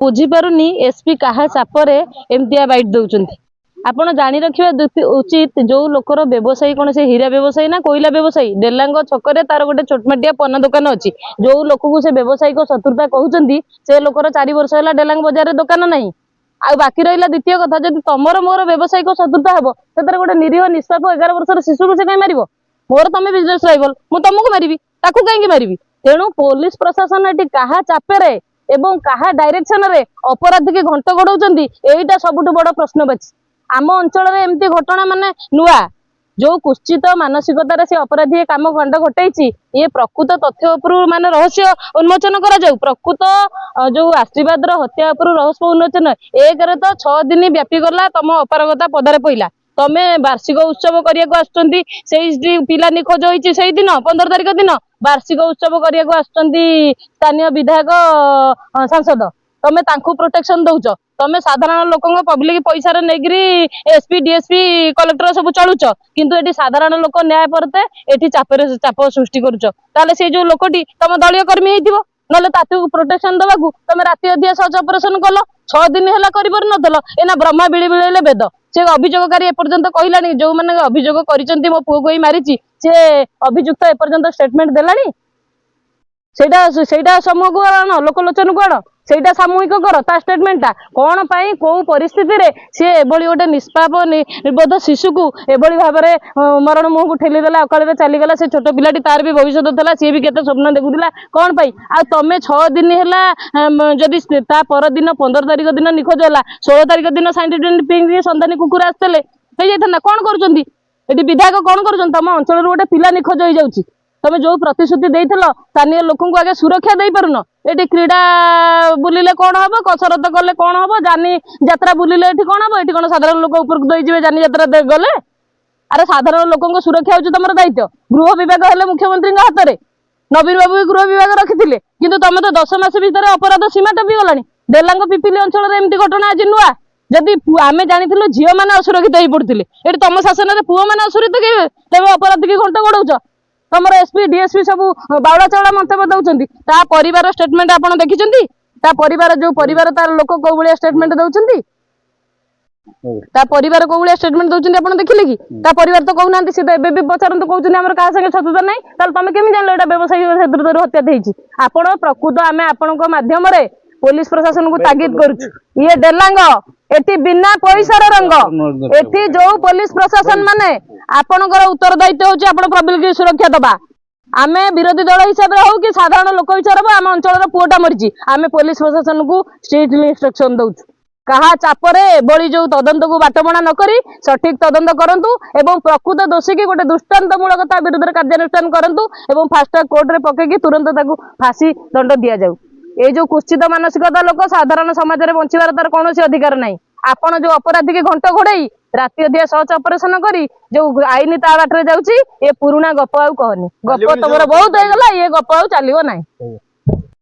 बुझी पारुनी एसपी कहा चापरे एमतिया बाइट दउचंती आपण जानी रखिबा उचित जो लोकर व्यवसायी कौन से हीरा व्यवसायी ना कोयला व्यवसायी डेलांग छकरे तार गोटे छोटमाटिया पन्ना दुकान अच्छी जो लोक को से व्यवसायिक शत्रुता कहउचंती से लोकर 4 वर्ष है डेलांग बाजार दुकान नहीं आ बाकी रहा द्वितीय कथा जब तमर मोर व्यवसायिक शत्रुता हम से गोटे निरीह निष्पाप 11 वर्षर शिशु को से कहीं मार मोर तुम बिजनेस राइवल मुझे तुमको मारि ताकू कहीं मारि तेणु पुलिस प्रशासन ये क्या चापेरे एवं क्या डायरेक्शन रे अपराधी की घंट घोड़ाउछंती एटा सबुठु बड़ प्रश्नवाची आम अंचल एमती घटना माने नुआ जो कुश्चित मानसिकतार से अपराधी काम घंट घटाई ये प्रकृत तथ्य उपर मान रहस्य उन्मोचन करा जाऊ प्रकृत जो आशीर्वाद हत्या उपर रहस्य उन्मोचन एक तो 6 दिन व्यापी गला तुम अपारगता पदारे पइला तमे वार्षिक उत्सव करिया से पिला निखोज होइछि सेही दिन 15 तारिख दिन वार्षिक उत्सव करिया स्थानीय विधायक सांसद तमे तांकु प्रोटेक्शन दउछ तमे साधारण लोक पब्लिक पैसा नेगिरी एसपी डीएसपी कलेक्टर सब चलुच किंतु एटी साधारण लोक न्याय परते एटी चाप सृष्टि करुच ताले से जो लोकटी तम दलीय कर्मी हेतिबो नले तातु प्रोटेक्शन दबाकू तमे राति अधिया सर्च ऑपरेशन कल 6 दिन है कर एना ब्रह्मा बिड़ी बिड़े बेद से अभियोगकारी एपर्यंत कहलानी जो मैंने अभियोग करिसेंती मो पुओ को ही मारिची से अभियुक्त एपर्यंत स्टेटमेंट देलानी सेटा समूह को आण लोकलोचन को आण सेटा सामूहिक कर ता स्टेटमेंटा कौन पाई को परिस्थिति रे सी एभली गोटे निष्पाप निर्बोध शिशु को एभली भाव में मरण मुह को ठेली देला अकाल चलीगला से छोट पिलाटी तार भी भविष्य था सी भी केते स्वप्न देखुला कौन पाई आ तमे 6 दिन है जदि ता पर दिन 15 तारिख दिन निखोज है 16 तारिख दिन साइंटिफिक संधानी कुकुर आसते कौन करुँच विधायक कौन कर तुम अंचल गोटे पिला निखोज हो जाऊँगी तमे जो प्रतिश्रुति देइथलो स्थानीय लोक को आगे सुरक्षा दे पारुन एटी क्रीड़ा बुलिले कौन हम कसरत कले कौन हम जानी यात्रा बुलिले एटी कौन हम एटी कौन साधारण लोक ऊपर देइजिबे जानी यात्रा गले अरे साधारण लोक सुरक्षा होची तमर दायित्व गृह विभाग हेले मुख्यमंत्री हाथ में नवीन बाबू गृह विभाग रखिथिले किंतु तमे तो 10 मास भीतर अपराध सीमा टपी गलानी डेलांग पिपिली अंचल एमती घटना आज नुआ जदि आमे जानिथिलु झियो माने असुरक्षित होई पड़थिले एटी तम शासन रे पुओ माने असुरक्षित के तबे अपराध की घंटा गोड़ौछ तमर एसपी डीएसपी सब बावड़ा चावड़ा मंतव्य दउछंती ता परिवार स्टेटमेंट आपण देखिछंती ता परिवार जो परिवार तार लोक को भलिया स्टेटमेंट दउछंती ता परिवार को भलिया स्टेटमेंट दउछंती आपण देखिले कि ता परिवार तो कहउनांती से एबे भी पचारंत कहउछंती हमर का संगे शत्रुता नै ताल तमे केमि जानलो एटा व्यवसायी शत्रुता हत्या देइछि आपण प्रकृत आमे आपनक माध्यम रे पुलिस प्रशासन को तागिद करूछु ये डेलांग एटी बिना पैसार रंग एटी जो पुलिस प्रशासन माने आपनकर उत्तरदायित्व होची आपण पब्लिक की सुरक्षा दबा आमे विरोधी दल हिसाब रे हो कि साधारण लोक हिसाब रे आम अंचल पुओटा मरिची आमे पुलिस प्रशासन को स्ट्रिक्टली इंस्ट्रक्शन दउछु कहा चापरे एभली जो तदंत को बाटबणा न करी सठिक तदंत करंतु एवं प्रकृत दोषी की गोटे दृष्टांतमूलक ता विरुद्ध कार्यानुष्ठान करंतु एवं फास्ट ट्रैक कोर्ट रे पकेकी तुरंत ताकू फांसी दंड दिया जाऊ ये जो कुश्चित मानसिकता लोक साधारण समाज में बंचार तार कौन अधिकार नहीं आपण जो अपराधी की घंट घोड़े राति अधिया सर्च ऑपरेशन करी जो आईन ता बाटर जाऊँगी ये पुराना गप आउ कहनी गप तुम बहुत हो गला ये गप आउ चलो ना।